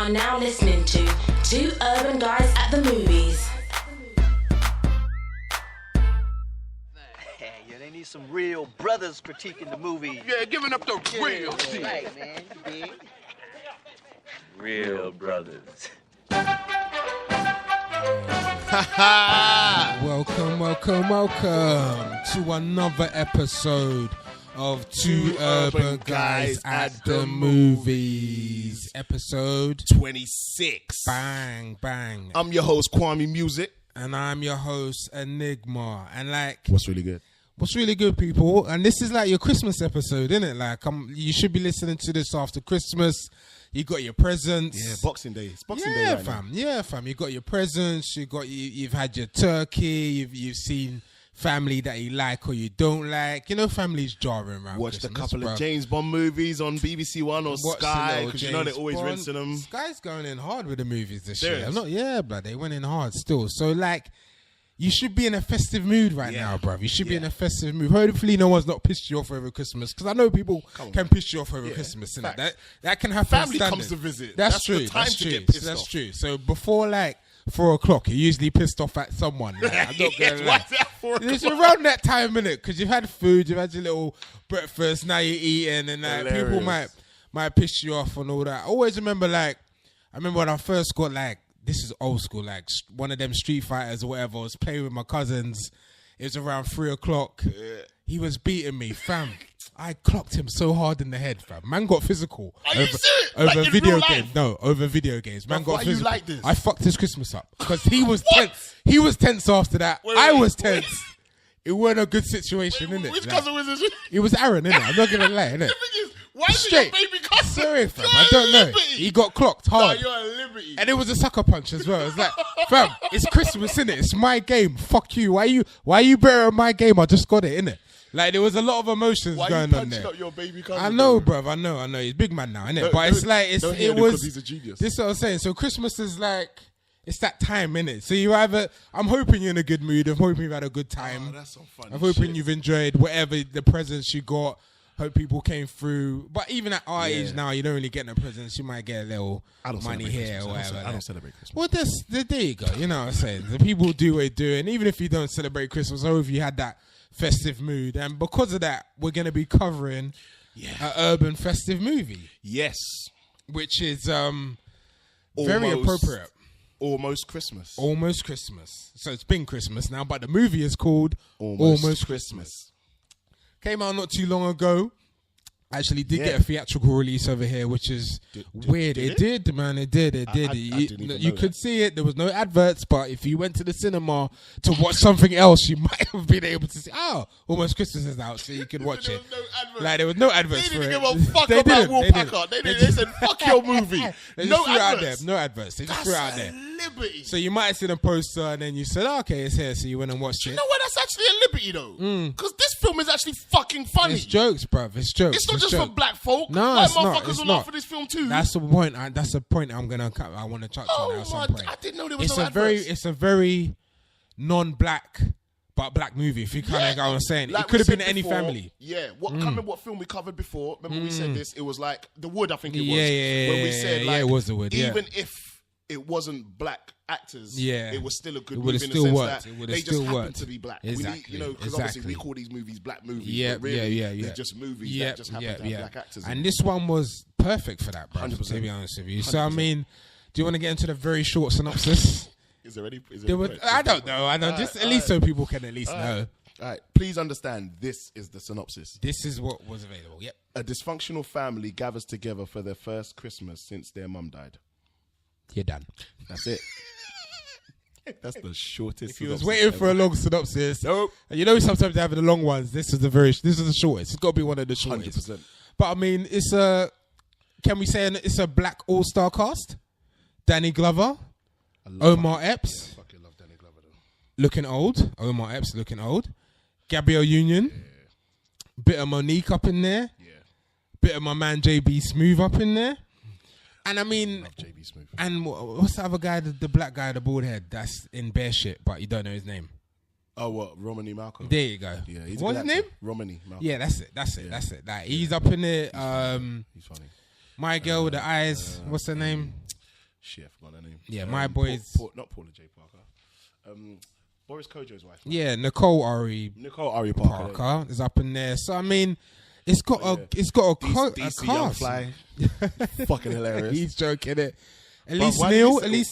are now listening to Two Urban Guys at the Movies. Yeah, they need some real brothers critiquing the movie. Yeah, giving up the real shit. Right, man. Big. Real brothers. Welcome to another episode of Two Urban Guys at the Movies. Episode 26. Bang, bang. I'm your host, Kwame Music. And I'm your host, Enigma. And What's really good, people? And this is like your Christmas episode, isn't it? Like, you should be listening to this after Christmas. You got your presents. Yeah, Boxing Day. It's Boxing Day right fam. now. Yeah, fam. You got your presents. You've had your turkey. You've seen family that you like or you don't like. You know, family's jarring around. Watched Christmas, a couple bro. of James Bond movies on BBC One or Watched Sky, because you know they're James always Bond. rinsing them. Sky's going in hard with the movies this There year. is. But they went in hard still. So, like, you should be in a festive mood right now, bruv. You should be in a festive mood. Hopefully no one's not pissed you off over Christmas, because I know people can piss you off over Christmas. Innit? That can happen. Family standard. comes to visit. That's true. The time That's to true. get pissed That's off. true. So before, like, 4 o'clock, you're usually pissed off at someone. Like, I'm not Yes, gonna why lie. is that 4 It's o'clock? around that time, innit? Because you've had food, you've had your little breakfast, now you're eating, and people might piss you off and all that. I always remember, like, I remember when I first got, like, this is old school, like, one of them Street Fighters or whatever. I was playing with my cousins. It was around 3 o'clock. Yeah. He was beating me, fam. I clocked him so hard in the head, fam. Man got physical. Are you serious? Over Like in video real life? games. No, over video games. Man But got why you physical. like this? I fucked his Christmas up because he was What? tense. He was tense after that. Wait, I wait, was wait. tense. It wasn't a good situation, innit? Which Like, cousin was this? it was Aaron, innit? I'm not gonna lie, innit? The thing is, why is it your baby cousin? Sorry, fam. You're I a don't know. liberty. He got clocked No, hard. you're a liberty. And it was a sucker punch as well. It's like, fam, it's Christmas, innit? It's my game. Fuck you. Why you better on my game? I just got it, innit? Like, there was a lot of emotions Why going you on punching there. up your baby cousin? I know, bro. bruv. I know. He's big man now, innit? Don't- But it's don't- like, don't hear it him was. 'cause he's a genius. This is what I'm saying. So Christmas is like, it's that time, innit? So you either, I'm hoping you're in a good mood. I'm hoping you've had a good time. Oh, that's some funny I'm hoping shit. you've enjoyed whatever the presents you got. Hope people came through. But even at our age now, you don't really get no presents. You might get a little I don't money celebrate here or Christmas. whatever. I don't celebrate Christmas. Well, there you go. You know what I'm saying? The people do what they do. And even if you don't celebrate Christmas, I hope you had that festive mood. And because of that, we're going to be covering an urban festive movie. Yes. Which is very appropriate. Almost Christmas. Almost Christmas. So it's been Christmas now, but the movie is called Almost Christmas. Came out not too long ago. Actually did get a theatrical release over here, which is weird. did It did, man. It did. It did. I didn't even You know could that. see it. There was no adverts, but if you went to the cinema to watch something else, you might have been able to see, Almost Christmas is out, so you could watch There it. was no advert. Like, there was no adverts They for didn't it. give a fuck They about didn't. Will They Packer. didn't. They said, fuck your movie. They No just threw it out there. adverts. No adverts. They just That's threw it out a there. liberty. So you might have seen a poster and then you said, okay, it's here. So you went and watched You it. know what? That's actually a liberty, though. Because this film is actually fucking funny. It's jokes, bruv. It's jokes. It's not It's just for jokes. black folk. No, White it's not. motherfuckers It's will not. laugh for this film too. That's the point. That's the point I want to touch on Oh at some my! point. I didn't know there was It's no a very, adverts. it's a very non-black but black movie. If you kind of get what I'm saying, Like it could have we been said any before, family. Yeah. What? Can't remember what film we covered before. Remember we said this. It was like The Wood. I think it was. Yeah, When we said like, it was The Wood. Yeah. Even if it wasn't black actors, Yeah. it was still a good It movie would've in still the sense worked. that It would've they just still happen worked. to be black. Exactly. Because obviously we call these movies black movies. Yeah, but really, yeah. They're just movies Yeah, that just happen to have black actors. in And it. this one was perfect for that, bro. 100%. To be honest with you. So I 100%. mean, do you want to get into the very short synopsis? Is there any? There was, I don't know. Just at least so people can at least know. All right. Please understand. This is the synopsis. This is what was available. Yep. A dysfunctional family gathers together for their first Christmas since their mum died. You're done. That's it. That's the shortest. If you was synopsis waiting for a ever. long synopsis, Nope. and you know sometimes they have the long ones. This is the shortest. It's got to be one of the shortest. 100%. But I mean, it's a. Can we say it's a black all-star cast? Danny Glover, Omar Epps, Fucking love Danny Glover though. looking old. Omar Epps looking old. Gabrielle Union, bit of Monique up in there. Yeah. Bit of my man JB Smooth up in there. And I mean, Love JB Smooth. and what's the other guy, the black guy, the bald head, that's in bear shit, but you don't know his name. Oh, what? Romany Malcolm. There you go. Yeah, he's a What's good his actor. name? Romany Malcolm. Yeah, that's it. Like, he's up in there. He's funny. My girl with the eyes, what's her name? Shit, I forgot her name. Yeah, my boys. Not Paula J. Parker. Boris Kojo's wife. Yeah, Nicole Ari Parker is up in there. So I mean, it's got a DC Young cast. Fly. Fucking hilarious. He's joking it. Elise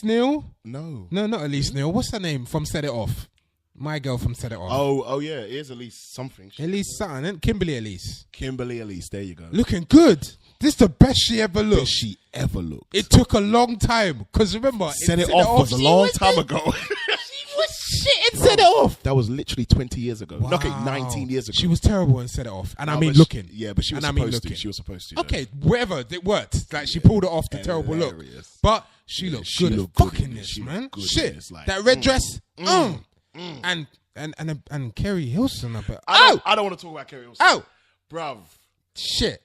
Neal. No, not Elise Neal. What's her name from Set It Off? My girl from Set It Off. Oh yeah, it is Elise something. Elise something, isn't it? Kimberly Elise. There you go. Looking good. This is the best she ever looked. It took a long time because remember, Set It Off was a long time ago. She was shit and Set It Off. That was literally 20 years ago. Wow. Okay, 19 years ago. She was terrible and Set It Off, and looking. But she was supposed to. She was supposed to. Okay, whatever, it worked. Like she pulled it off the terrible look, but she looked good as fucking this, man. Shit, that red dress. And Kerry Hilson up. I don't want to talk about Kerry Hilson. Oh, bruv. Shit,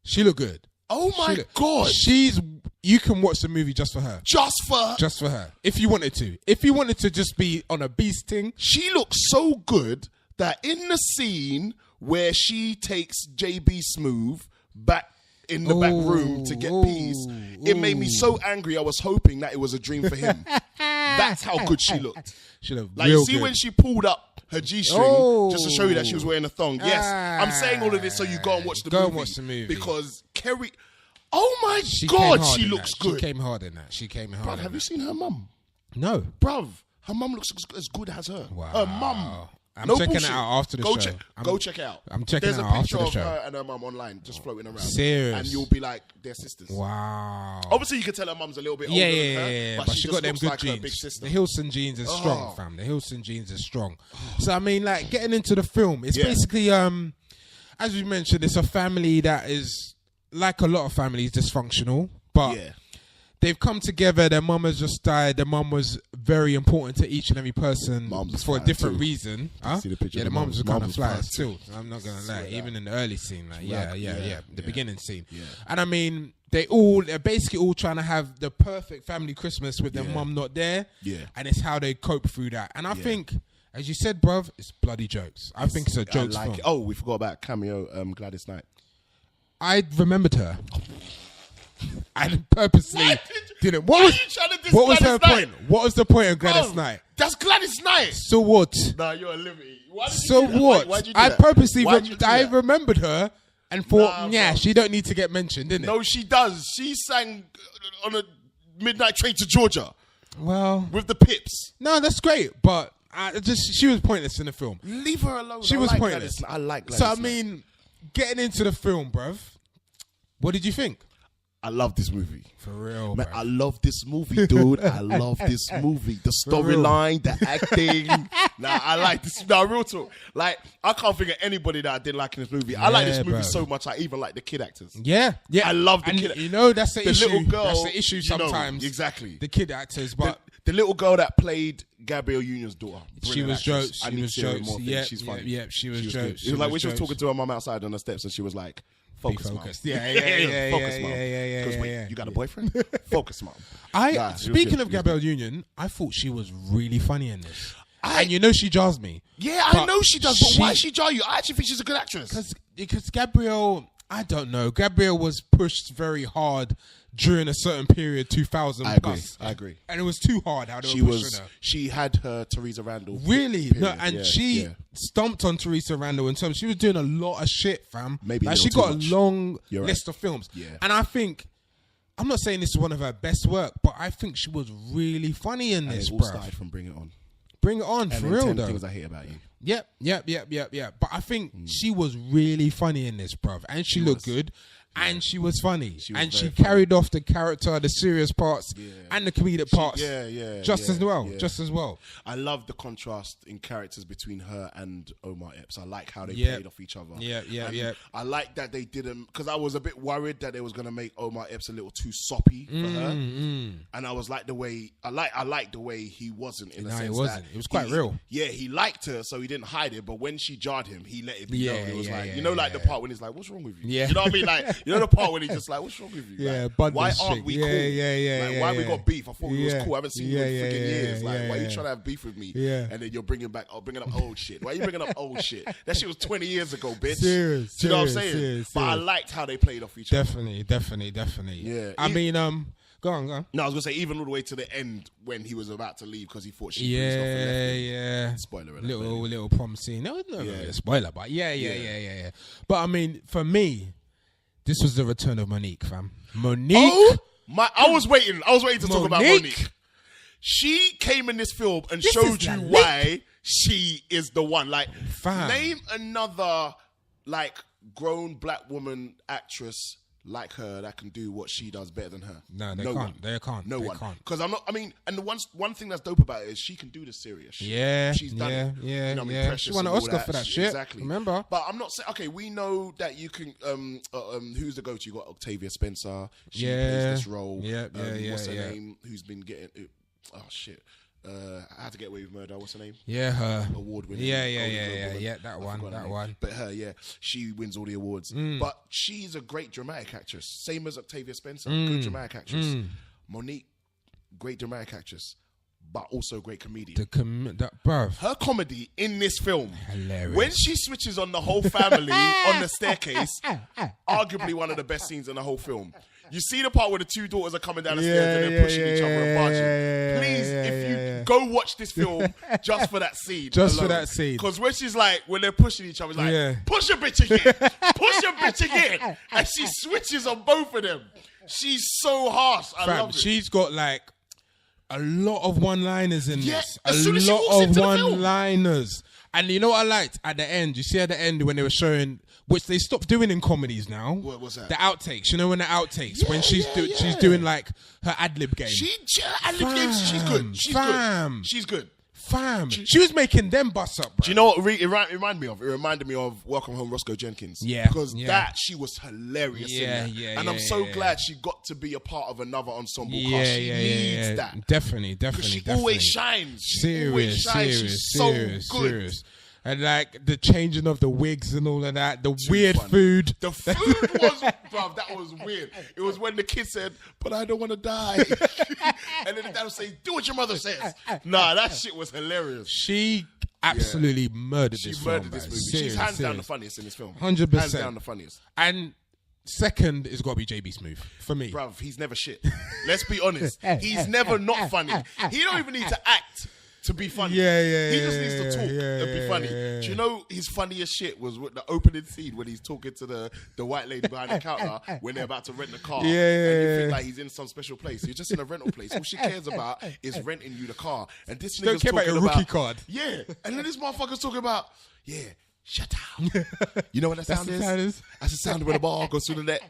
she looked good. Oh my God. You can watch the movie just for her. Just for her. If you wanted to. If you wanted to just be on a beast thing. She looks so good that in the scene where she takes JB Smooth back in the back room to get peas, it made me so angry. I was hoping that it was a dream for him. That's how good she looked. She looked like, real you see good. when she pulled up her G-string just to show you that she was wearing a thong. Yes, I'm saying all of this so you go and watch the movie. Go and watch the movie. Because Kerry... Oh my God, she looks good. She came hard in that. Bruv, have you seen her mum? No. Bruv, her mum looks as good as her. Wow. Her mum. I'm checking it out after the show. Go check it out. I'm checking it out after the show. There's a picture of her and her mum online just floating around. Serious? And you'll be like, they're sisters. Wow. Obviously, you can tell her mum's a little bit older than her. Yeah. But she just got them looks good like genes. her big sister. The Hilson genes is strong, fam. The Hilson genes is strong. So, I mean, like, getting into the film, it's basically, as we mentioned, it's a family that is, like a lot of families, dysfunctional. But they've come together. Their mum has just died. Their mum was very important to each and every person for a different reason. Huh? See the picture the mums were kind of fly too. I'm not gonna lie. Even in the early scene, like the beginning scene. Yeah. And I mean, they're basically all trying to have the perfect family Christmas with their mum not there. Yeah. And it's how they cope through that. And I think, as you said, bruv, it's bloody jokes. I think it's a jokes film. Oh, we forgot about cameo Gladys Knight. I remembered her. I purposely didn't. What was her point? What was the point of Gladys Knight? That's Gladys Knight. So what? Nah, you're a liberty. So what? Why'd you do I that? purposely I remembered her and thought, she don't need to get mentioned, didn't it? No, she does. She sang on a midnight train to Georgia. Well, with the Pips. No, that's great, but she was pointless in the film. Leave her alone. She was pointless. I like Gladys. So I mean, getting into the film, bruv, what did you think? I love this movie. For real, man. I love this movie, dude. I love this movie. The storyline, the acting. I like this. Real talk. Like, I can't think of anybody that I didn't like in this movie. I like this movie so much, I even like the kid actors. Yeah. I love the kid. You know, that's the issue. Little girl. That's the issue sometimes. Exactly. The kid actors, but the little girl that played Gabrielle Union's daughter. She was jokes. She was jokes. Yeah, she's funny. Yeah, she was jokes. It was like when she was talking to her mum outside on the steps, and she was like, focus, mom. Yeah. Focus, mom. Because you got a boyfriend? Focus, mom. Speaking of Gabrielle Union, I thought she was really funny in this. And you know she jars me. Yeah, I know she does, but why she jar you? I actually think she's a good actress. Because Gabrielle, I don't know. Gabrielle was pushed very hard during a certain period, 2000 plus. I agree. And it was too hard how they were pushing her. She had her Teresa Randall. Really? No, and she stomped on Teresa Randall in terms. She was doing a lot of shit, fam. Maybe like she got a long list of films. Yeah. And I think, I'm not saying this is one of her best work, but I think she was really funny in this, bro. It all started from Bring It On. Bring It On, for real, 10 though. Things I Hate About You. Yep. But I think she was really funny in this, bruv. And she looked good. And she was funny. She carried off the character, the serious parts, and the comedic parts. Just as well. I love the contrast in characters between her and Omar Epps. I like how they played off each other. Yeah. I like that they didn't, because I was a bit worried that they was gonna make Omar Epps a little too soppy for her. And I was like the way I liked the way he wasn't in a sense. He wasn't. It was quite real. Yeah, he liked her, so he didn't hide it. But when she jarred him, he let it be known. It was the part when he's like, "What's wrong with you?" Yeah. You know what I mean? Like, you know the part when he's just like, "What's wrong with you?" Yeah, like, why aren't we cool? Like, why we got beef? I thought we was cool. I haven't seen you in freaking years. Like, why are you trying to have beef with me? Yeah. And then you're bringing up old shit. Why are you bringing up old shit? That shit was 20 years ago, bitch. Serious. Do you know what I'm saying? But I liked how they played off each other. Definitely. Yeah. I mean, Go on. No, I was gonna say even all the way to the end when he was about to leave because he thought she breezed off and left him. Yeah. Spoiler alert. Little prom scene. No, really a spoiler, but yeah. But I mean, for me, this was the return of Monique, fam. Monique. Oh I was waiting to talk about Monique. She came in this film and showed you why she is the one. Like, name another like grown black woman actress like her that can do what she does better than her. No, they can't. No they one. Can't. Because I'm not. I mean, and the one thing that's dope about it is she can do the serious shit. Yeah, she's done it. Yeah, you know what I mean? She won an Oscar for that shit. Exactly. Remember? But I'm not saying. Okay, we know that you can. Who's the go-to? You got Octavia Spencer. She plays this role. What's her name? Who's been getting? Oh shit. How to Get Away with Murder. What's her name? Yeah, her award winner. Yeah. That one. But her, she wins all the awards. But she's a great dramatic actress, same as Octavia Spencer. Good dramatic actress. Monique, great dramatic actress, but also great comedian. Bruv. Her comedy in this film, hilarious. When she switches on the whole family on the staircase, arguably one of the best scenes in the whole film. You see the part where the two daughters are coming down the stairs and they're pushing each other and barging. Please, if you go watch this film just for that scene. For that scene. Because when she's like, when they're pushing each other, it's like, push a bitch again. Push a bitch again. And she switches on both of them. She's so harsh. I love it. She's got like a lot of one-liners in this. A lot of one-liners. And you know what I liked? At the end, you see at the end when they were showing, which they stopped doing in comedies now. What was that? The outtakes. You know when the outtakes, when she's doing like her ad-lib game. Ad-lib games, she's good. She's good. Fam. She was making them bust up, bro. Do you know what it reminded me of? It reminded me of Welcome Home, Roscoe Jenkins. Yeah. Because she was hilarious in that. And I'm so glad she got to be a part of another ensemble cast. She needs that. Definitely. Because she always shines. Serious. She's so good. Serious. And like the changing of the wigs and all of that, the weird food. The food was, bruv, that was weird. It was when the kid said, "But I don't want to die," and then the dad would say, "Do what your mother says." Nah, that shit was hilarious. She absolutely murdered this film. This movie. She's hands down the funniest in this film. 100%. Hands down the funniest. And second is got to be JB Smooth for me. Bruv, he's never shit. Let's be honest. He's never not funny. He don't even need to act to be funny. He just needs to talk and be funny. Do you know his funniest shit was with the opening scene when he's talking to the white lady behind the counter when they're about to rent the car. And you think like he's in some special place. He's just in a rental place. All she cares about is renting you the car. And this nigga's don't care about your rookie card. Yeah. And then this motherfucker's talking about, shut up. You know what that sound is? That's the sound when the ball goes through the net.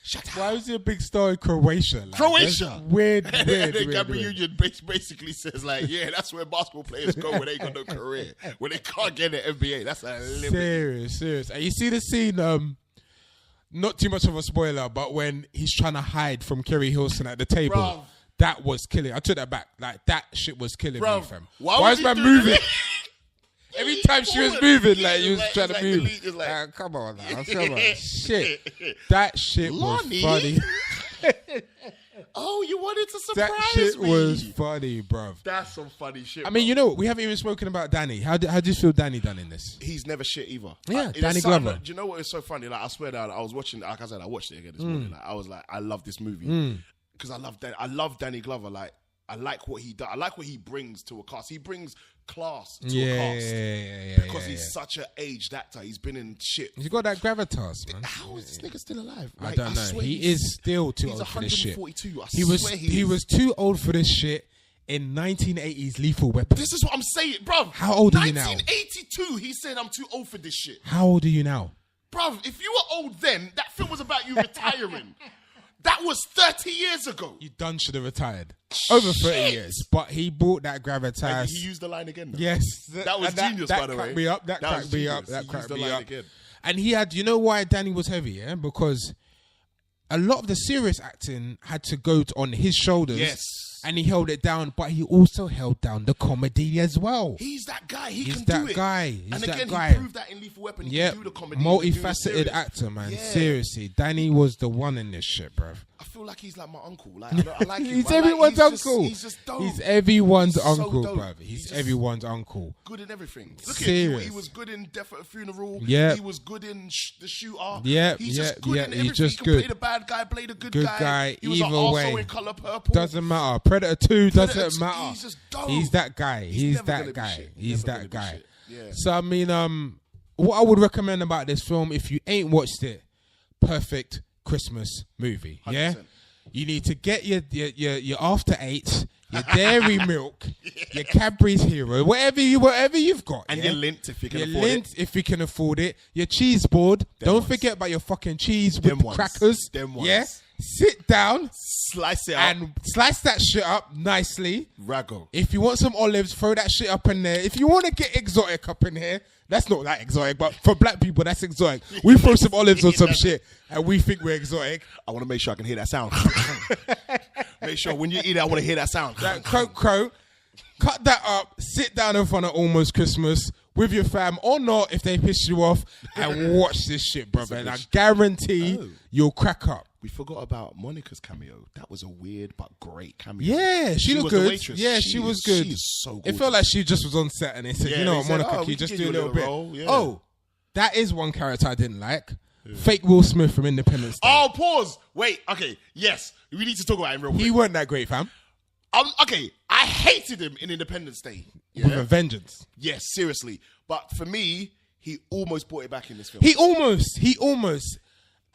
Shut up. Why was he a big star in Croatia? Like, Croatia. Weird. The Gambia Union basically says like, that's where basketball players go when they ain't got no career. When they can't get an NBA. That's a limit. Serious. And you see the scene, not too much of a spoiler, but when he's trying to hide from Kerry Hilson at the table. Bruv. That was killing. I took that back. Like, that shit was killing me, fam. Why is man moving? Every time she was moving, like, he was trying to move. Like, come on now. Shit. That shit was funny. Oh, you wanted to surprise me. That shit was funny, bruv. That's some funny shit. I mean, you know, we haven't even spoken about Danny. How do you feel Danny done in this? He's never shit either. Yeah, Danny Glover. Do you know what is so funny? Like, I swear that I was watching, like I said, I watched it again this morning. Like, I was like, I love this movie. Because I love Danny Glover. Like, I like what he does. I like what he brings to a cast. He brings class to a cast. Because he's such an aged actor. He's been in shit. He's got that gravitas, man. How is this nigga still alive? Like, I don't know. He is still too old for this shit. He's 142. He was too old for this shit in 1980s Lethal Weapon. This is what I'm saying, bruv. How old are you now? 1982, he said I'm too old for this shit. How old are you now? Bruv, if you were old then, that film was about you retiring. That was 30 years ago. You done should have retired. Over 30 years. But he brought that gravitas. And he used the line again, though. Yes. That was genius, by the way. That cracked me up. That cracked me up. Again. And he had, you know why Danny was heavy, yeah? Because a lot of the serious acting had to go on his shoulders. Yes. And he held it down, but he also held down the comedy as well. He's that guy. He's can that do it. Guy. He's and that again, guy. He proved that in Lethal Weapon. He can do the comedy. Multifaceted actor, man. Yeah. Seriously. Danny was the one in this shit, bruv. I feel like he's like my uncle. Like I like him. He's everyone's uncle. He's just dope. He's everyone's He's uncle, so dope. bruv. He's everyone's uncle. Good in everything. Look Serious. at him. He was good in Death at a Funeral. Yeah. He was good in The Shooter. Yeah, He's just good yeah, in he's everything. just he can good. play the bad guy, play the good Good guy. guy, He was either also way. in Colour Purple. Doesn't matter. Predator 2 doesn't matter. He's just dope. He's that guy. He's never gonna that be guy. shit. He's Never that gonna be guy. shit. Yeah. So I mean, what I would recommend about this film, if you ain't watched it, perfect Christmas movie. 100%. Yeah, you need to get your After Eight, your Dairy Milk, your Cadbury's Hero, whatever you've got, And yeah? your lint if you can your afford lint it. if you can afford it, your cheese board. Don't ones. forget about your fucking cheese Them with ones. crackers. Them ones. Yeah, sit down Slice it up. and slice that shit up nicely. Rago. If you want some olives, throw that shit up in there. If you want to get exotic up in here, that's not that exotic, but for black people, that's exotic. We throw some olives on some shit and we think we're exotic. I want to make sure I can hear that sound. Make sure when you eat it, I want to hear that sound. That croak. Cut that up, sit down in front of Almost Christmas with your fam or not if they piss you off and watch this shit, brother. And I guarantee you'll crack up. We forgot about Monica's cameo. That was a weird but great cameo. Yeah, she looked was good. the waitress. Yeah, she was good. She is so good. It felt like she just was on set and they said, Yeah, you know they what, said, Monica, oh, can we you can just give do a you a little little bit? role, yeah. Oh, that is one character I didn't like. Fake Will Smith from Independence Day. Oh, pause. Wait. Okay. Yes. We need to talk about him real quick. He weren't that great, fam. Okay. I hated him in Independence Day. With Yeah? a vengeance. Yes, seriously. But for me, he almost brought it back in this film. He almost.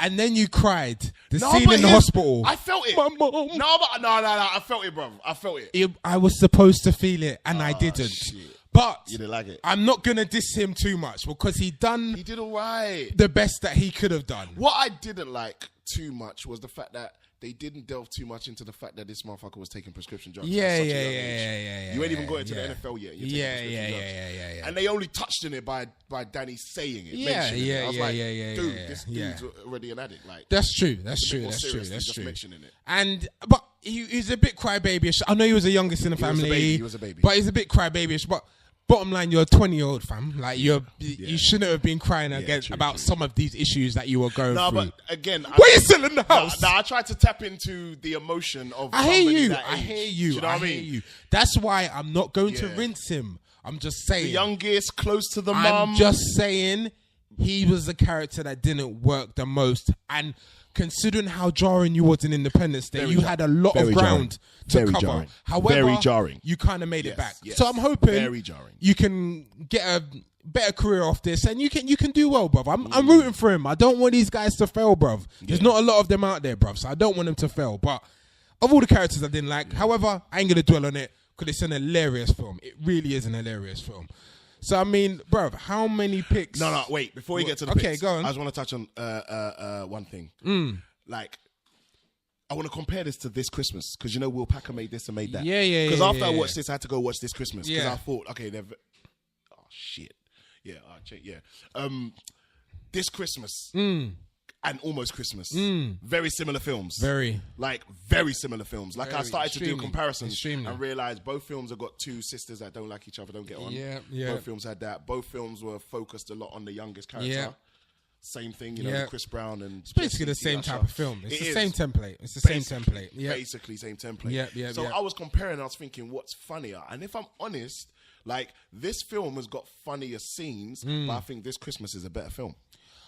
And then you cried. The scene but in the here's- hospital. I felt it. My mom. No. I felt it, bro. I felt it. I was supposed to feel it and I didn't. shit. But You didn't like it. I'm not going to diss him too much because he done He did all right. the best that he could have done. What I didn't like too much was the fact that they didn't delve too much into the fact that this motherfucker was taking prescription drugs. Yeah, at such a yeah, young yeah, age. yeah. You ain't even got into yeah. the NFL yet. You're taking Yeah, prescription yeah, drugs. yeah. And they only touched on it by Danny saying it. Yeah, mentioning it. I was like, yeah, dude, yeah, this yeah. dude's already an addict. Like, That's true. a bit more seriously just mentioning it. But he's a bit crybabyish. I know he was the youngest in the family. He was a baby. But he's a bit crybabyish. But bottom line, you're a 20-year-old fam. Like you shouldn't have been crying about some of these issues that you were going No, through. but again, Were you still in the house? No, I tried to tap into the emotion of. I hear somebody you. that I age. hear Do you. you know I what I hear mean? you. That's why I'm not going to Yeah. rinse him. I'm just saying. The youngest, close to the I'm mum. just saying he was the character that didn't work the most. And considering how jarring you was in Independence Day, you had a lot of Very ground to Very cover. jarring. However, Very jarring. you kind of made it Yes, back. yes. So I'm hoping Very jarring. you can get a better career off this and you can do well, bruv. I'm rooting for him. I don't want these guys to fail, bruv. There's not a lot of them out there, bruv, so I don't want them to fail. But of all the characters I didn't like, however, I ain't going to dwell on it because it's an hilarious film. It really is an hilarious film. So, I mean, bruv, how many picks? No, wait. Before you get to the Okay, picks, go on. I just want to touch on one thing. Like, I want to compare this to This Christmas because, you know, Will Packer made this and made that. Yeah. Because after I yeah. watched this, I had to go watch This Christmas because Yeah. I thought, okay, oh, shit. Yeah, check. This Christmas and Almost Christmas. Very similar films. Very similar films. Like, I Very, started to do extremely, comparisons extremely. and realized both films have got two sisters that don't like each other, don't get on. Yeah. Both films had that. Both films were focused a lot on the youngest character. Yeah. Same thing, you know, Yeah. with Chris Brown and It's basically the Jesse same Usher. type of film. It's It the is. same template. It's the same Basically, template. Yeah. Basically, same template. Yeah, So I was comparing and I was thinking, what's funnier? And if I'm honest, like, this film has got funnier scenes, but I think This Christmas is a better film.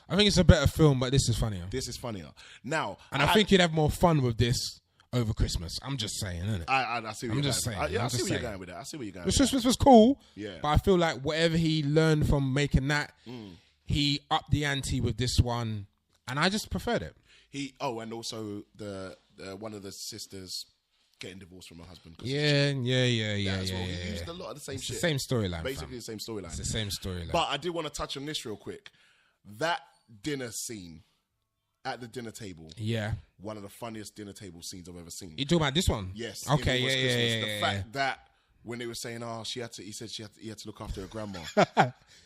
I think it's a better film, but this is funnier. This is funnier. Now, And I think you'd have more fun with this over Christmas. I'm just saying, innit? I see what I'm you're just going. saying, I I'm see just where you're saying. going with that. I see where you're going The with that. Christmas was cool, Yeah. but I feel like whatever he learned from making that, he upped the ante with this one, and I just preferred it. And also the one of the sisters getting divorced from her husband. 'cause Yeah. as well. He used a lot of the same It's shit. the same storyline. Basically fam. the same storyline. It's the same storyline. But I did want to touch on this real quick. That dinner scene at the dinner table, yeah. one of the funniest dinner table scenes I've ever seen. You talking about this one? Yes. Okay. in Almost Yeah. Christmas. Yeah. The fact that when they were saying, he had to look after her grandma,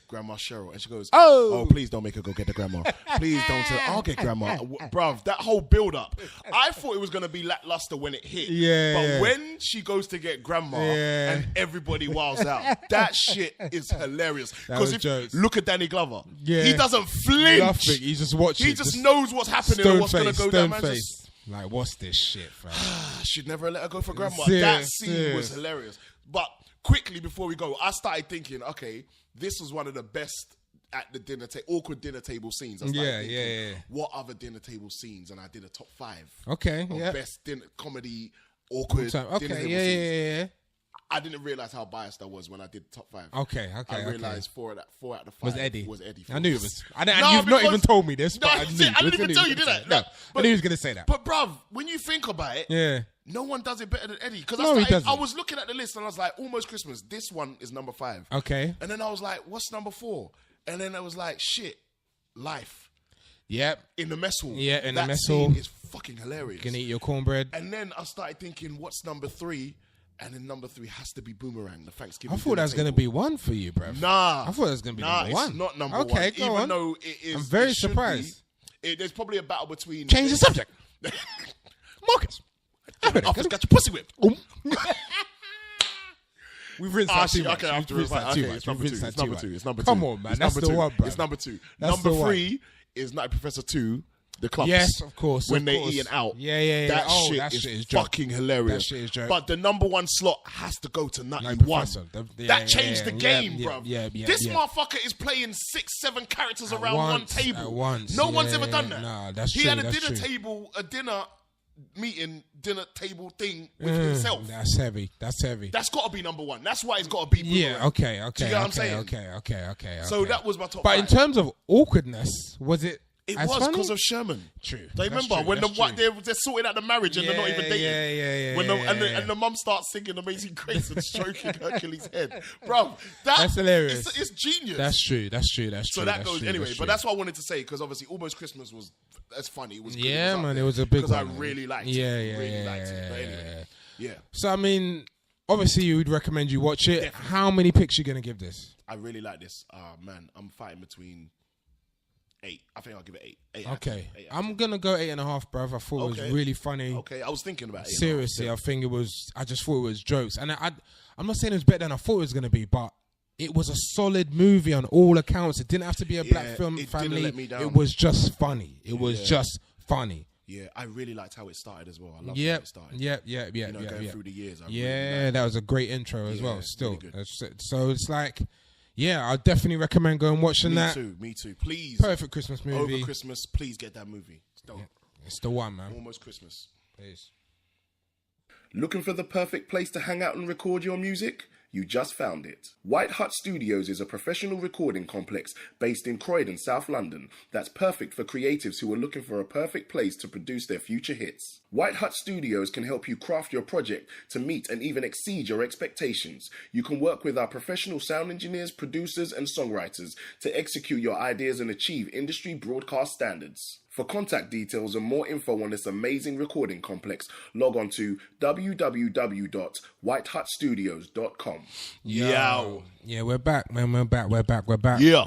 Grandma Cheryl, and she goes, "Oh, please don't make her go get the grandma. Please don't tell. I'll get grandma." Bruv, that whole build up, I thought it was gonna be lackluster when it hit. Yeah. But when she goes to get grandma and everybody wows out, that shit is hilarious. was Because jokes. look at Danny Glover, Yeah. he doesn't flinch. Nothing. He just watches. He just knows what's happening and what's gonna go down. Man, face. Like, what's this shit, fam? I should never let her go for grandma. Serious, That scene serious. was hilarious. But quickly before we go, I started thinking, okay, this was one of the best at the awkward dinner table scenes. I started thinking, what other dinner table scenes? And I did a top 5. Okay, of best dinner comedy awkward dinner table scenes. I didn't realize how biased I was when I did top 5. Okay. I realized 4 out of 5 was Eddie. For I knew it was. And No, you've not because- even told me this, but No, I knew. I didn't even tell you, did I? No, No, I knew he was going to say that. But bruv, when you think about it, Yeah. no one does it better than Eddie. Because No, he doesn't. I was looking at the list and I was like, Almost Christmas. This one is number 5. Okay. And then I was like, what's number 4? And then I was like, shit, Life. Yep. In the mess hall. Yeah, in that the mess scene hall. is fucking hilarious. You can eat your cornbread. And then I started thinking, what's number 3? And then number 3 has to be Boomerang, the Thanksgiving. I thought that was going to be 1 for you, bruv. Nah. I thought it was going to be number 1. It's not number 1. Okay, go Even on. though it is. I'm very it should surprised. be. There's probably a battle between. Change the subject. Marcus. Office got your pussy whipped. We've rinsed that too much. Okay, after We've rinsed that too much. it's number 2. We've rinsed It's that too number much. 2. It's number 2. Come on, man. It's That's number the 2. one, bruv. It's number 2. That's Number the one. 3 is Night Professor 2. The clubs. Yes, of course. When of they're course. eating out. Yeah. That Oh, shit is joke. fucking hilarious. That shit is joke. But the number 1 slot has to go to Nutty Night 1. Professor. That changed the game, bruv. Yeah. This motherfucker is playing 6, 7 characters around one once, table. at once, No one's yeah, ever done that. nah, that's he true, had a that's dinner true. table, a dinner meeting, dinner table thing with himself. That's heavy. That's got to be number 1. That's why it's got to be Boomerang. Yeah, okay. Do you know what I'm saying? Okay. So that was my top But 5. in terms of awkwardness, was it It as was funny? because of Sherman. True. They That's remember true, when that's they're sorting out the marriage and they're not even dating. Yeah. And the mum starts singing Amazing Grace and stroking Hercules' head. Bro, that's hilarious. It's genius. That's true. So that goes anyway. But that's what I wanted to say because obviously Almost Christmas was as funny. It was good. Yeah, It was man, up it there was a big because one. I really liked it. Yeah. Really liked it. But anyway, yeah. So I mean, obviously you would recommend you watch it. Definitely. How many picks you gonna give this? I really like this. Man, I'm fighting between 8. I think I'll give it 8. Okay. I'm gonna go 8.5, bruv. I thought it was really funny. Okay, I was thinking about it. Seriously, I think it was. I just thought it was jokes, and I'm not saying it was better than I thought it was gonna be, but it was a solid movie on all accounts. It didn't have to be a black film family. Didn't let me down. It was just funny. It was just funny. Yeah, I really liked how it started as well. I loved how it started. Yeah. Going through the years. I really Yeah, that was a great intro as well. Still, really good. So it's like, yeah, I definitely recommend going watching that. Me too. Please. Perfect Christmas movie. Over Christmas, please get that movie. It's dope. It's the one, man. Almost Christmas. Please. Looking for the perfect place to hang out and record your music? You just found it. White Hut Studios is a professional recording complex based in Croydon, South London, that's perfect for creatives who are looking for a perfect place to produce their future hits. White Hut Studios can help you craft your project to meet and even exceed your expectations. You can work with our professional sound engineers, producers, and songwriters to execute your ideas and achieve industry broadcast standards. For contact details and more info on this amazing recording complex, log on to www.whitehutstudios.com. Yo. Yeah, we're back, man. We're back. Yeah.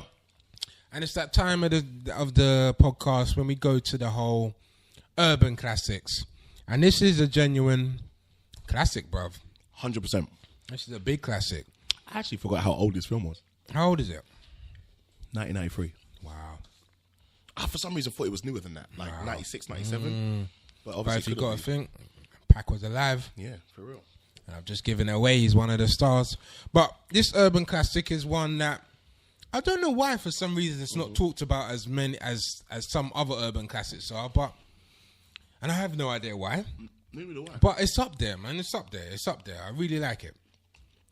And it's that time of the podcast when we go to the whole urban classics. And this is a genuine classic, bruv. 100%. This is a big classic. I actually forgot how old this film was. How old is it? 1993. Wow. For some reason, I thought it was newer than that, like 96, 97. But But obviously, if you got to think, Pac was alive. Yeah, for real. And I've just given it away. He's one of the stars. But this urban classic is one that I don't know why. For some reason, it's not talked about as many as some other urban classics are. And I have no idea why. Maybe the why. But it's up there, man. It's up there. I really like it.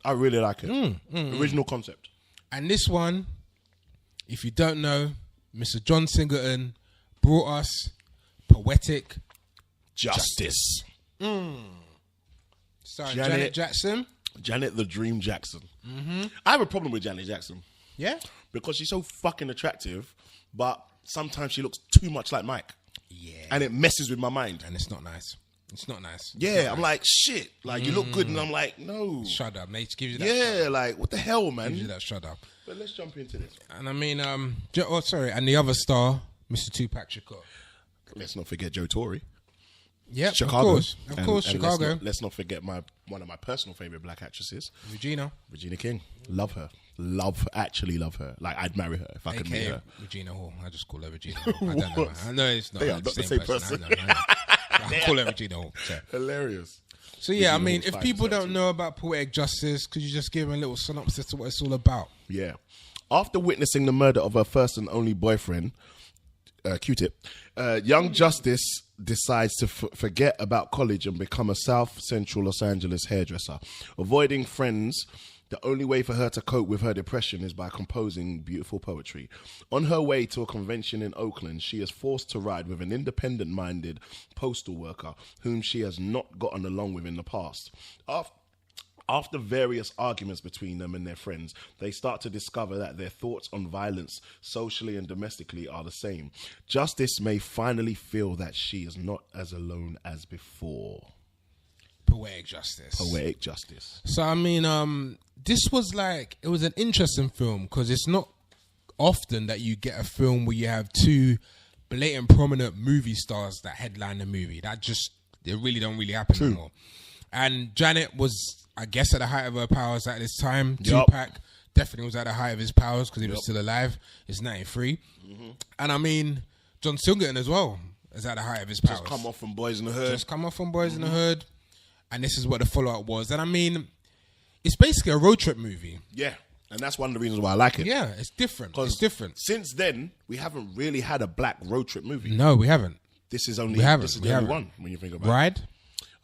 I really like it. Original concept. And this one, if you don't know, Mr. John Singleton brought us Poetic Justice. Starring Janet Jackson. Janet the Dream Jackson. I have a problem with Janet Jackson. Yeah? Because she's so fucking attractive, but sometimes she looks too much like Mike. Yeah. And it messes with my mind. And it's not nice. It's not nice. Yeah, I'm like, shit. Like, you look good, and I'm like, no. Shut up, mate. Gives you that. Yeah, like, what the hell, man? Gives you that shut up. But let's jump into this. And I mean, and the other star, Mr. Tupac Shakur. Let's not forget Joe Torre. Yeah, Chicago. Of course, Chicago. Let's not forget one of my personal favorite black actresses, Regina King. Love her. Actually love her. Like, I'd marry her if I could meet her. Regina Hall. I just call her Regina Hall. I don't know. I know it's not They are the not the same same person. person. I know. Call her Regina Hall. So. Hilarious. So yeah, I Regina mean, Hall's if fine, people so don't know about Poetic Justice, could you just give them a little synopsis to what it's all about? Yeah. After witnessing the murder of her first and only boyfriend, Q-Tip, young Justice decides to forget about college and become a South Central Los Angeles hairdresser. Avoiding friends, the only way for her to cope with her depression is by composing beautiful poetry. On her way to a convention in Oakland, she is forced to ride with an independent-minded postal worker whom she has not gotten along with in the past. After various arguments between them and their friends, they start to discover that their thoughts on violence, socially and domestically, are the same. Justice may finally feel that she is not as alone as before. Poetic Justice. Poetic Justice. So, I mean, this was like, it was an interesting film because it's not often that you get a film where you have two blatant prominent movie stars that headline the movie. It really don't really happen anymore. And Janet was, I guess, at the height of her powers at this time. Yep. Tupac definitely was at the height of his powers because he was still alive. It's 93. Mm-hmm. And I mean, John Singleton as well is at the height of his powers. Just come off from Boys in the Hood. Just come off from Boys in the Hood. And this is what the follow-up was. And I mean, it's basically a road trip movie. Yeah. And that's one of the reasons why I like it. Yeah, it's different. It's different. Since then, we haven't really had a black road trip movie. No, we haven't. This is only the only one when you think about Ride? it.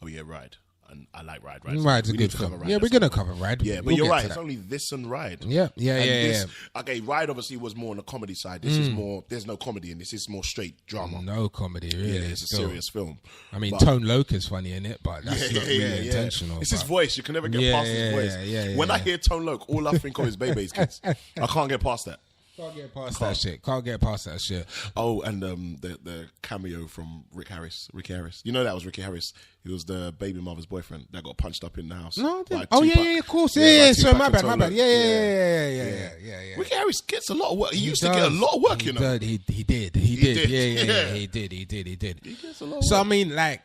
Oh, yeah, Ride. And I like Ride. Ride's a good film. Yeah, we're going to cover Ride. Yeah, but you're right. It's only this and Ride. Yeah. Okay, Ride obviously was more on the comedy side. This is more, there's no comedy in this. It's more straight drama. No comedy, really. Yeah, it's a serious film. I mean, Tone Loc is funny in it, but that's not really intentional. It's his voice. You can never get past his voice. When I hear Tone Loc, all I think of is Bebe's Kids. I can't get past that. Can't get past that shit. Oh, and the cameo from Ricky Harris. You know that was Ricky Harris. He was the baby mother's boyfriend that got punched up in the house. No, I didn't. Of course. Yeah. So my bad. Yeah. Ricky Harris gets a lot of work. He used to get a lot of work, you know. He did. Yeah. He did. He gets a lot of work. I mean, like,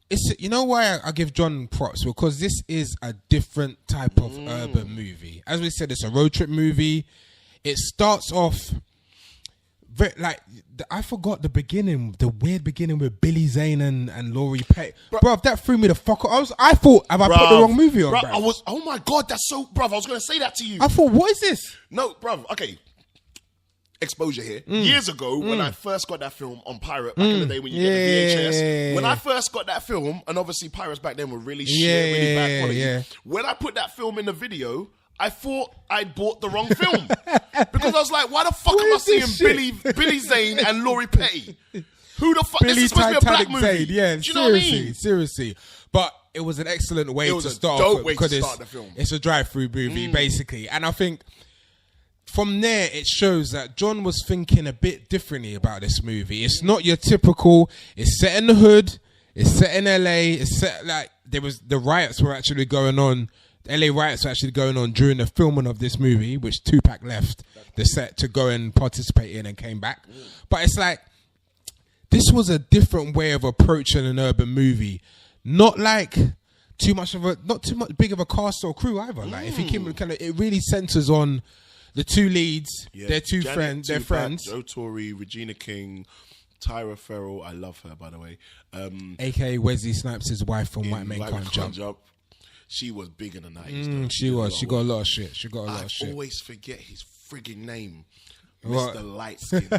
it's, you know why I give John props? Because this is a different type of urban movie. As we said, it's a road trip movie. It starts off I forgot the beginning, the weird beginning with Billy Zane and Laurie Pate. Bro, that threw me the fuck off. I thought, have I put the wrong movie on, bro? Oh my God, that's so, bruv, I was going to say that to you. I thought, what is this? No, bruv, okay. Exposure here. Years ago, when I first got that film on Pirate, back in the day when you get the VHS, when I first got that film, and obviously Pirates back then were really shit, really bad quality. When I put that film in the video, I thought I'd bought the wrong film. Because I was like, why the fuck am I seeing Billy Zane and Laurie Petty? Who the fuck? This is supposed to be a black movie. Zane, yeah, do you know what I mean? Seriously. But it was an excellent way to start off because it's a drive-through movie, basically. And I think from there, it shows that John was thinking a bit differently about this movie. It's not your typical, it's set in the hood, it's set in LA, it's set like, the riots were actually going on. LA riots were actually going on during the filming of this movie, which Tupac left the set to go and participate in and came back. But it's like, this was a different way of approaching an urban movie. Not like not too much big of a cast or crew either. Like if you came kind of, it really centers on the two leads, their two friends, their friends. Joe Torre, Regina King, Tyra Ferrell. I love her, by the way. AKA Wesley Snipes' wife from White Men Can't Jump. She was big in the 90s. She was. She got a lot of shit. I always forget his frigging name. Mr. Light Skinned.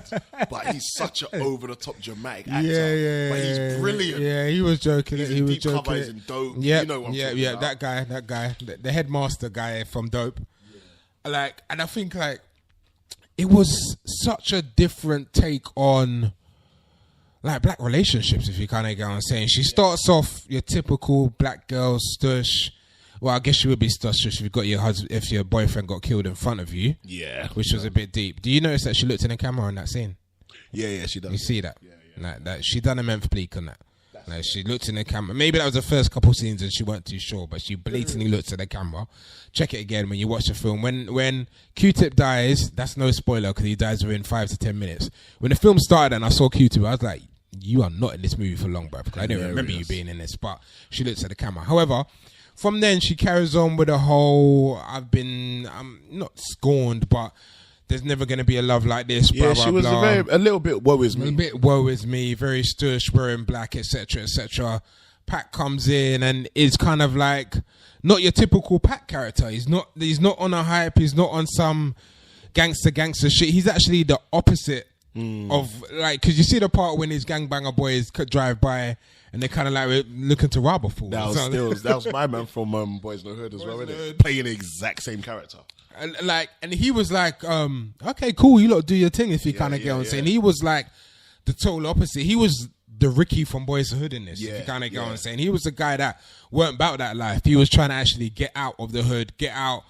But he's such an over-the-top dramatic actor. Yeah. But he's brilliant. Yeah, he was joking. He was joking. Cover, he's in Dope. Yep. You know what I'm talking about. That guy. The headmaster guy from Dope. Yeah. Like, and I think, like, it was such a different take on, like, black relationships, if you kind of get what I'm saying. She starts off your typical black girl stush. Well, I guess you would be stush if you got your husband, if your boyfriend got killed in front of you. Yeah, which was a bit deep. Do you notice that she looked in the camera in that scene? Yeah, she does. You see that? Yeah. Like that, she done a Memphis Bleak on that. Like she looked in the camera. Maybe that was the first couple scenes and she weren't too sure, but she blatantly looked at the camera. Check it again when you watch the film. When Q-Tip dies, that's no spoiler because he dies within 5 to 10 minutes. When the film started and I saw Q-Tip, I was like, you are not in this movie for long, bro. Because I didn't remember you being in this, but she looks at the camera. However, from then she carries on with the whole, I'm not scorned, but there's never going to be a love like this. Yeah, blah, she blah, was blah. a little bit woe is me. A bit woe is me, very stush, wearing black, etc., etc. Pac comes in and is kind of like not your typical Pac character. He's not on a hype. He's not on some gangster shit. He's actually the opposite of like, because you see the part when his gangbanger boys could drive by and they're kind of like looking to rob a fool. That was my man from Boys in the Hood as well, isn't it? Playing the exact same character. And he was like, okay, cool, you lot do your thing if you kind of get on saying. He was like the total opposite. He was the Ricky from Boys in the Hood in this. If you kind of get on saying. He was the guy that weren't about that life. He was trying to actually get out of the hood, get out.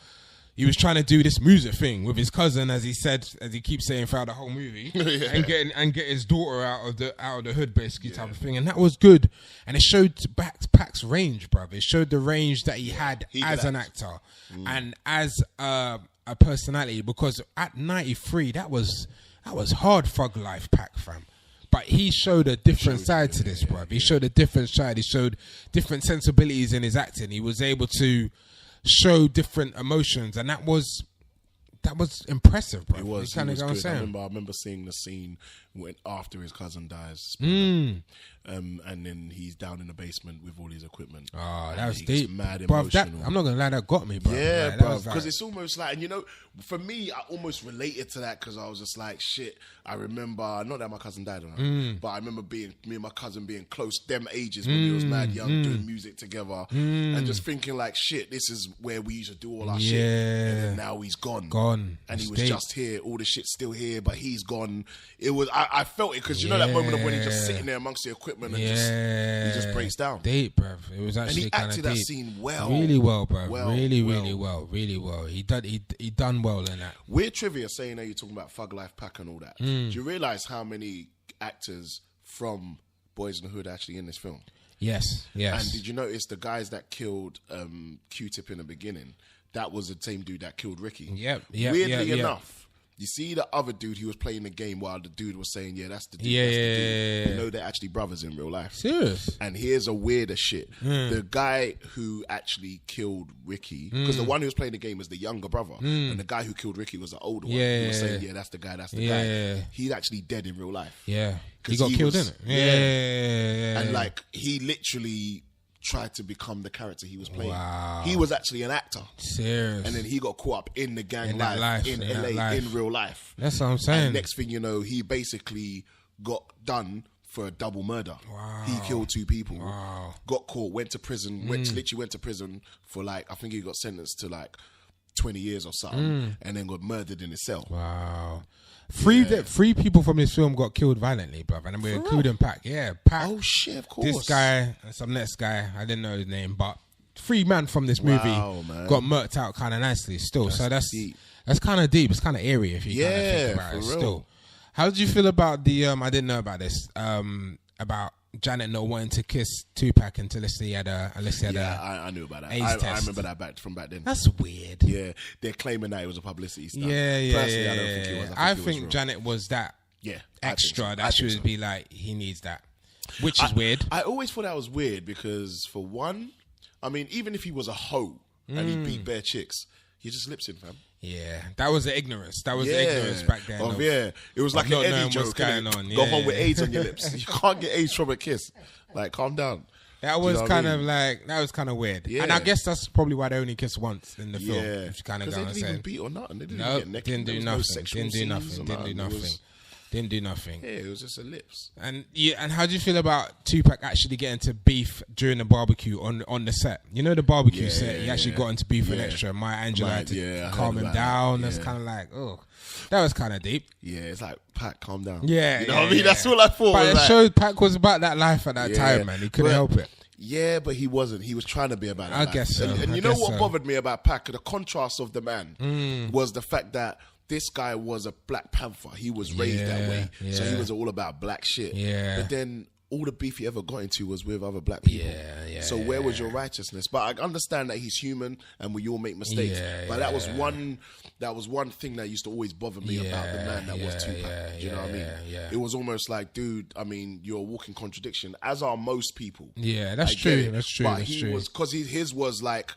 He was trying to do this music thing with his cousin, as he keeps saying throughout the whole movie, and get his daughter out of the hood, basically, type of thing. And that was good. And it showed Pac's range, bruv. It showed the range that he had as an actor and as a personality. Because at 93, that was hard thug life, Pac, fam. But he showed a different side to this, bruv. He showed a different side. He showed different sensibilities in his acting. He was able to show different emotions, and that was impressive, bro. It was good. I remember seeing the scene when after his cousin dies, and then he's down in the basement with all his equipment. Oh, that was deep, mad emotional. I'm not gonna lie, that got me, bro. Yeah, bro. Because it's almost like, and for me, I almost related to that because I was just like, shit. I remember, not that my cousin died, but I remember me and my cousin being close, them ages when we was mad young, doing music together, and just thinking like, shit, this is where we used to do all our shit. And then now he's gone, and he was just here. All the shit's still here, but he's gone. It was, I felt it because that moment of when he's just sitting there amongst the equipment and he just breaks down. Deep, bruv. It was actually kind of deep. And he acted that scene well. Really well, bruv. Really well. He done well in that. Weird trivia saying that you're talking about Thug Life Pac and all that. Do you realise how many actors from Boys in the Hood are actually in this film? Yes. And did you notice the guys that killed Q-Tip in the beginning? That was the same dude that killed Ricky. Yep. Weirdly enough, you see the other dude, he was playing the game while the dude was saying, that's the dude, that's the dude. You know they're actually brothers in real life. Serious? And here's a weirder shit. The guy who actually killed Ricky, because the one who was playing the game was the younger brother, and the guy who killed Ricky was the older one. He was saying, that's the guy, guy. He's actually dead in real life. Yeah. He got killed, in it? Yeah. And like, he literally tried to become the character he was playing. Wow. He was actually an actor. Serious. And then he got caught up in the gang life in LA, in real life. That's what I'm saying. And next thing you know, he basically got done for a double murder. Wow. He killed 2 people. Wow. Got caught, went to prison, literally went to prison for like, I think he got sentenced to like 20 years or something, and then got murdered in his cell. Wow. Three people from this film got killed violently, brother, and we're including Pac. Yeah, Pac. Oh shit, of course. This guy, some next guy, I didn't know his name, but 3 men from this movie got murked out kind of nicely still. That's kind of deep. It's kind of eerie if you kind of think about it still. How did you feel about the, I didn't know about this, about Janet not wanting to kiss Tupac until he had a I knew about that. I remember that from back then. That's weird. Yeah, they're claiming that it was a publicity stunt. Personally, I don't think it was. I think Janet was that extra that she would be like, he needs that, which is weird. I always thought that was weird because, for one, I mean, even if he was a hoe and he beat bare chicks, he just lips in, fam. Yeah, that was the ignorance. That was the ignorance back then. It was like an Eddie joke. Going on. Go home with AIDS on your lips. You can't get AIDS from a kiss. Like, calm down. That was kind of weird. Yeah. And I guess that's probably why they only kissed once in the film. Yeah, because they didn't even beat or nothing. They didn't get naked. Didn't do nothing. Didn't do nothing. Yeah, it was just a lips. And how do you feel about Tupac actually getting into beef during the barbecue on the set? You know the barbecue set. He actually got into beef with Extra. Maya Angelou had to calm him down. That's kind of like, that was kind of deep. Yeah, it's like, Pac, calm down. Yeah, you know what I mean. That's all I thought. But it showed Pac was about that life at that time, man. He couldn't help it. Yeah, but he wasn't. He was trying to be about that. I guess so. And you know what bothered me about Pac? The contrast of the man was the fact that this guy was a Black Panther. He was raised that way. So he was all about black shit. Yeah. But then all the beef he ever got into was with other black people. So where was your righteousness? But I understand that he's human and we all make mistakes. But that was one thing that used to always bother me about the man that was Tupac. Do you know what I mean? It was almost like, dude, I mean, you're a walking contradiction, as are most people. Yeah, that's true. That's true. But he was, because his was like,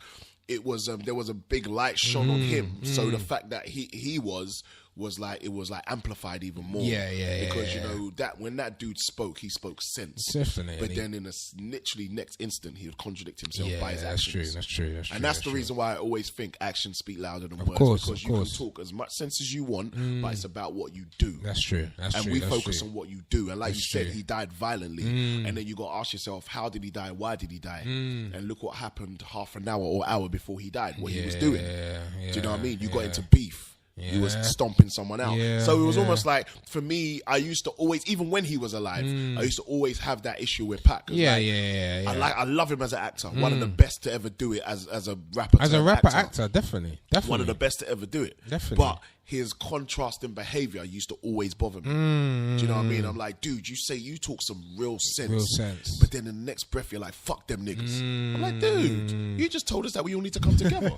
it was there was a big light shone on him. So the fact that he was was like amplified even more. Because you know that when that dude spoke, he spoke sense. Definitely. But then in a literally next instant, he would contradict himself by his that's actions. That's true. And that's the reason why I always think actions speak louder than words. Because you can talk as much sense as you want, but it's about what you do. That's true. And we focus on what you do. And like you said, he died violently. And then you got to ask yourself, how did he die? Why did he die? And look what happened half an hour or hour before he died, what he was doing. Do you know what I mean? You got into beef. He was stomping someone out. So it was almost like, for me, I used to always, even when he was alive, I used to always have that issue with Pac. I love him as an actor. One of the best to ever do it as a rapper. As a rapper actor, definitely. One of the best to ever do it. Definitely. But his contrasting behavior used to always bother me. Do you know what I mean? I'm like, dude, you talk some real sense. But then in the next breath, you're like, fuck them niggas. I'm like, dude, you just told us that we all need to come together.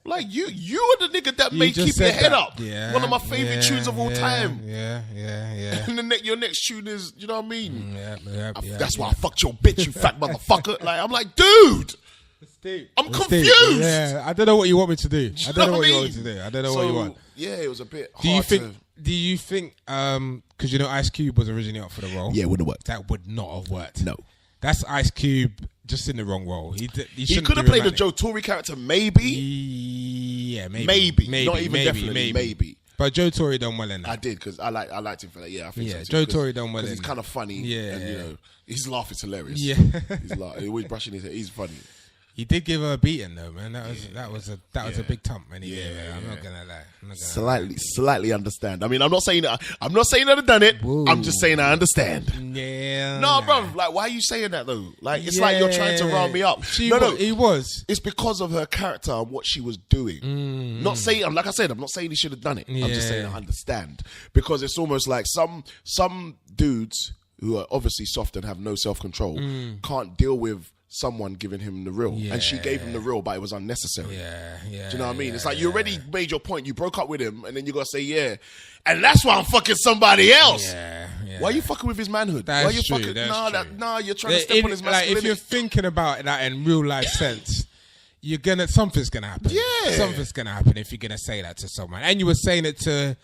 Like, you are the nigga that made Keep Your Head Up. One of my favorite tunes of all time. And then your next tune is, you know what I mean? That's why I fucked your bitch, you fat motherfucker. Like, I'm like, dude. I'm confused. I don't know what you want me to do. I don't know what you want me to do. I don't know what you want. Yeah, it was a bit hard. Do you think, because you know Ice Cube was originally up for the role? Yeah, it wouldn't have worked. That would not have worked. No. That's Ice Cube just in the wrong role. He could have played a Joe Torre character, maybe. Yeah, maybe. Not even definitely, maybe. But Joe Torre done well in that. I did, because I liked him for that. Yeah, I think so too. Joe Torre done well in that. He's kind of funny. Yeah. And, you know, his laugh is hilarious. Yeah. He's always brushing his hair. He's funny. He did give her a beating though, man. That was a big thump, man. I'm not gonna lie. Slightly understand. I mean, I'm not saying that I've done it. Whoa. I'm just saying I understand. Yeah. No, bro. Like, why are you saying that though? Like, it's like you're trying to round me up. No. He was. It's because of her character and what she was doing. Not saying, like I said, I'm not saying he should have done it. I'm just saying I understand, because it's almost like some dudes who are obviously soft and have no self-control can't deal with someone giving him the real, and she gave him the real, but it was unnecessary. Do you know what I mean? It's like you already made your point. You broke up with him, and then you gotta say and that's why I'm fucking somebody else. Why are you fucking with his manhood? That's why are you true, fucking? true. Nah, you're trying to step on his masculinity. Like, if you're thinking about that in real life sense, something's gonna happen. Something's gonna happen if you're gonna say that to someone, and you were saying it to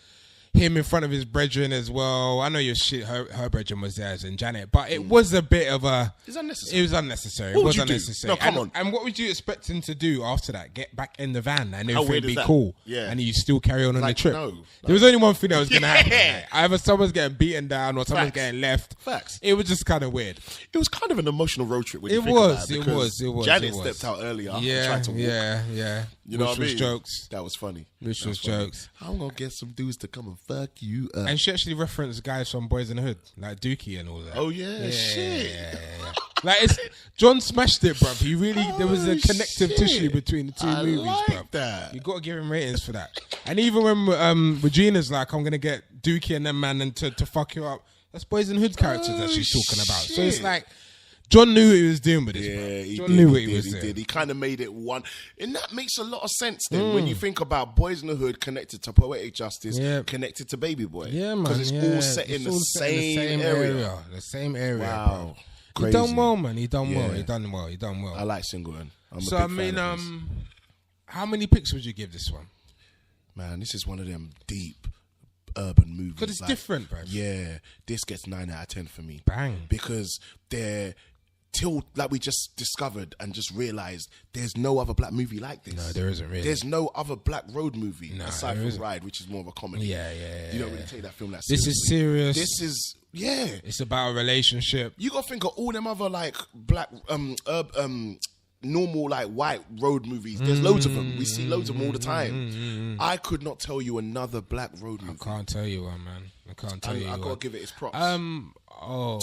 him in front of his brethren as well. I know your shit. Her brethren was there and Janet, but it was a bit of a. It's unnecessary. It was unnecessary. What it was would you unnecessary. do? No, come on. And what would you expect him to do after that? Get back in the van and everything be cool. Yeah. And you still carry on the trip. No. There was only one thing that was gonna happen. Like, either someone's getting beaten down or someone's getting left. Facts. It was just kind of weird. It was kind of an emotional road trip. When It you think was. about it was. Janet stepped out earlier. And tried to walk. Yeah. You know Which what I mean? was jokes. That was funny. Which was jokes. I'm gonna get some dudes to come and fuck you up. And she actually referenced guys from Boys in the Hood, like Dookie and all that. Oh yeah, shit. Yeah. Like, John smashed it, bruv. He really, there was a connective tissue between the two movies, bruv. That. You got to give him ratings for that. And even when Regina's like, I'm gonna get Dookie and them man and to fuck you up, that's Boys in the Hood characters that she's talking about. Shit. So it's like, John knew what he was doing with this. Yeah, John knew what he was doing. He did. He kind of made it one, and that makes a lot of sense. Then when you think about Boys in the Hood connected to Poetic Justice, connected to Baby Boy, yeah, man, because it's all set in the same area. The same area. Wow, bro. He done well, man. He done well. He done well. I like Single Man. So I mean, how many picks would you give this one? Man, this is one of them deep urban movies. Because it's different, bro. Yeah, this gets 9 out of 10 for me. Bang. Because till like we just discovered and just realized there's no other black movie like this. No, there isn't really. There's no other black road movie aside from Ride, which is more of a comedy. Yeah. You don't really take that film that seriously. This is serious. This is It's about a relationship. You gotta think of all them other like black normal like white road movies. There's loads of them. We see loads of them all the time. I could not tell you another black road movie. I can't tell you one, man. I gotta give it its props.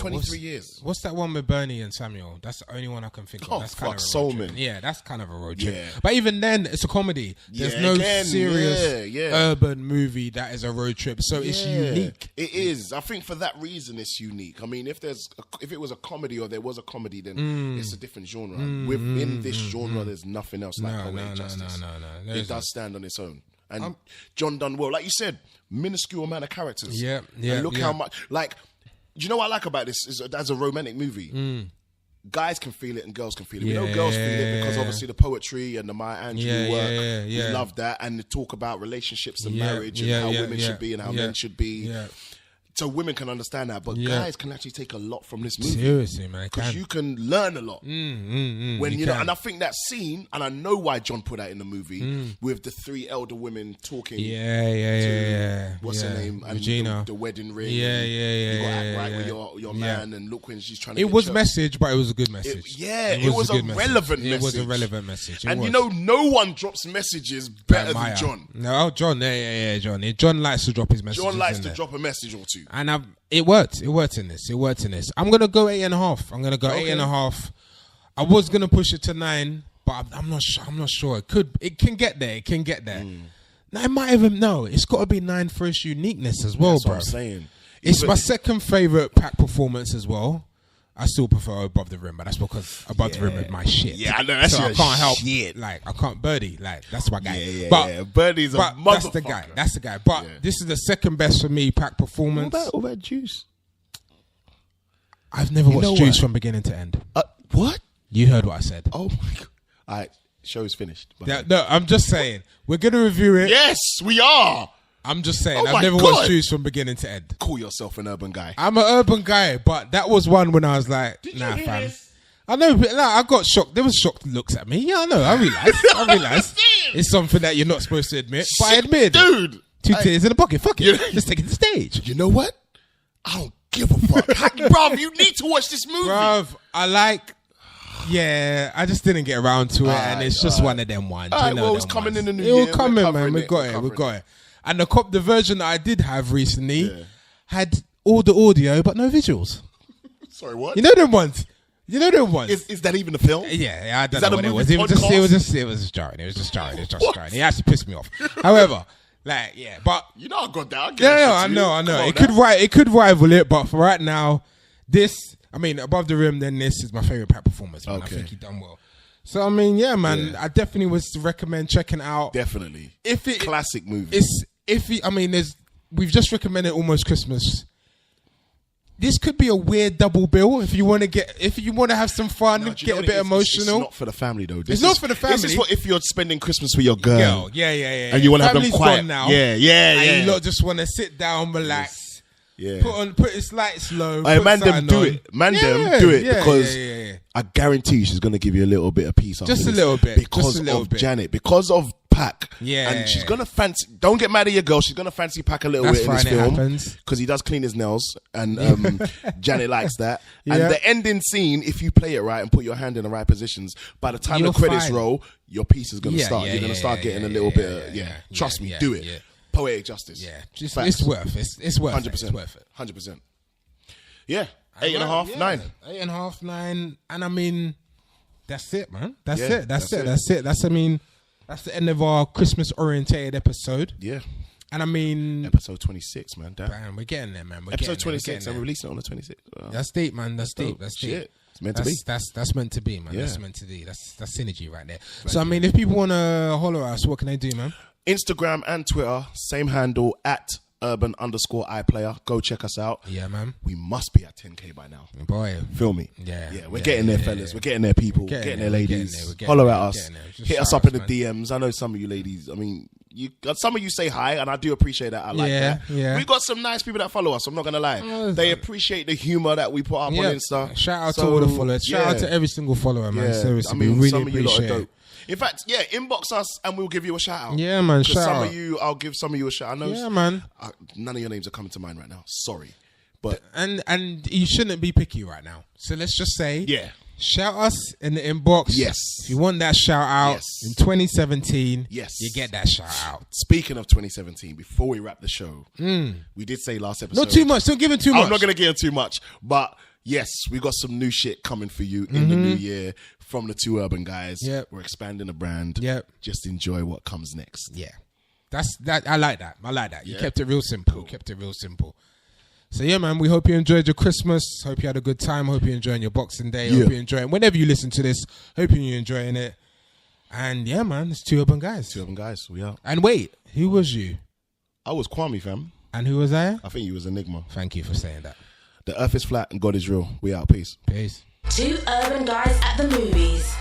23 years. What's that one with Bernie and Samuel? That's the only one I can think of. That's kind of a road trip. Yeah, that's kind of a road trip. Yeah. But even then, it's a comedy. There's no serious urban movie that is a road trip, so it's unique. It is. I think for that reason, it's unique. I mean, if it was a comedy or there was a comedy, then it's a different genre. Within this genre, there's nothing else like Poetic Justice. No. It does stand on its own. And John done well. Like you said, minuscule amount of characters. Yeah. And look how much, like, do you know what I like about this is as a romantic movie? guys can feel it and girls can feel it. We Yeah, know girls feel it because yeah. obviously the poetry and the Maya Angelou work. yeah. We love that. And the talk about relationships and Yeah, marriage and yeah, how yeah, women yeah, should be and how yeah, men should be. Yeah. So women can understand that, but Yeah. guys can actually take a lot from this movie. Seriously, man. Because you can learn a lot. When you know, can. and I think that scene, and I know why John put that in the movie, with the 3 elder women talking. Yeah. What's her name? And Regina. the wedding ring. Yeah. You got to act right yeah. with your man, and look when she's trying to. It get was church. message, but it was a good message. It was a good relevant message. It was a relevant message. And you know, no one drops messages better than John. No, John. Yeah, John. John likes to drop his messages. John likes in to there. drop a message or two. And it worked. It worked in this. I'm gonna go 8.5. I'm gonna go 8.5. I was gonna push it to 9, but I'm not sure. It can get there. Now, it might even it's got to be 9 for its uniqueness as well, That's bro. what I'm saying. It's my second favorite pack performance as well. I still prefer Above the Rim, but that's because Above the Rim is my shit. Yeah, I know. That's so your I can't help. shit. Like, I can't Birdie. Like, that's my guy. Yeah. Birdie's a motherfucker. That's the guy. But this is the second best for me pack performance. What about Juice? I've never watched know Juice what? from beginning to end. What? You heard what I said. Oh my god! All right, show's finished. No, I'm just saying. We're going to review it. Yes, we are. I'm just saying. Oh my I've never God. watched Juice from beginning to end. Call yourself an urban guy. I'm an urban guy, but that was one when I was like, nah, fam. this? I know, but I got shocked. There was shocked looks at me. Yeah, I know. I realized. It's something that you're not supposed to admit, but I admit, dude. 2 tears in a pocket. Fuck it. You- Let's take it to the stage. You know what? I don't give a fuck, bruv. You need to watch this movie, Bruv, I just didn't get around to it, and it's just one of them ones. All right, You know well, them it's coming ones. in the new It year. will come We're in, man. covering We it. got We're it. We covering got it. And the version that I did have recently had all the audio but no visuals. Sorry, what? You know them ones. Is that even a film? Yeah, I don't Is that know a what it movie was. It was just jarring. It was just jarring. It actually pissed me off. However, but You know I got that. I know. It could rival it, but for right now, Above the Rim, then this is my favorite pack performance. Man. Okay. I think he done well. So man, I definitely would recommend checking it out. Definitely. Classic movie. We've just recommended Almost Christmas. This could be a weird double bill if you want to have some fun, get a bit emotional. It's not for the family though. It's not for the family. This is what if you're spending Christmas with your girl. Yeah. And you want to have them Family's quiet gone now. Yeah. And you lot just want to sit down, relax. Yeah. Put it lights low. Man, them do it. Because Yeah. I guarantee you she's going to give you a little bit of peace. Just after a this little bit. Because Just a little of bit. Janet. Because of Pac. Yeah. And she's going to fancy... Don't get mad at your girl. She's going to fancy Pac a little That's bit in this fine, it film. happens. Because he does clean his nails. And Janet likes that. Yeah. And the ending scene, if you play it right and put your hand in the right positions, by the time You're the credits fine. roll, your piece is going to Yeah, start. yeah, You're going to yeah, start yeah, getting yeah, a little yeah, bit of... Trust me, yeah, do it. yeah. Poetic justice. Yeah. Facts. It's worth it. It's worth 100%. it. It's worth it. 100%. Yeah. 8.5, 9. 8.5, 9. And that's it, man. That's Yeah, it. That's that's it. That's the end of our Christmas orientated episode. Yeah. And Episode 26, man. Damn. man, we're getting there, man. Episode 26, and we're releasing it on the 26th. Wow. That's deep, man. That's deep. dope. That's deep. Shit. It's meant to be. That's meant to be, man. Yeah. That's meant to be. That's synergy right there. So if people want to holler at us, what can they do, man? Instagram and Twitter, same handle at urban_iPlayer. Go check us out. Yeah, man. We must be at 10K by now. Boy. Feel me? Yeah. Yeah, we're getting there, fellas. We're getting there, people. Getting there, ladies. We're getting Holler there, at we're us. getting there. Just Hit us shout up in us, the man. DMs. I know some of you ladies, some of you say hi, and I do appreciate that. I like that. Yeah. We got some nice people that follow us. I'm not going to lie. They appreciate the humor that we put up on Insta. Shout out to all the followers. Shout out to every single follower, man. Seriously, we really some of you lot are appreciate dope. it. In fact, inbox us and we'll give you a shout out. Yeah, man. 'Cause Shout some out. of you, I'll give some of you a shout out. I know Yeah, man. none of your names are coming to mind right now. Sorry. But And you shouldn't be picky right now. So let's just say, shout us in the inbox. Yes. If you want that shout out in 2017, you get that shout out. Speaking of 2017, before we wrap the show, we did say last episode. Not too much. Don't give it too much. I'm not going to give it too much. But yes, we got some new shit coming for you in the new year from the two urban guys. Yep. We're expanding the brand. Yep. Just enjoy what comes next. Yeah. That's that. I like that. You kept it real simple. So yeah, man, we hope you enjoyed your Christmas. Hope you had a good time. Hope you're enjoying your Boxing Day. Hope you're enjoying whenever you listen to this. Hope you're enjoying it. And yeah, man, it's two urban guys. Two urban guys, we out. And wait, who was you? I was Kwame, fam. And who was I? I think you was Enigma. Thank you for saying that. The earth is flat and God is real. We out. Peace. Peace. Two urban guys at the movies.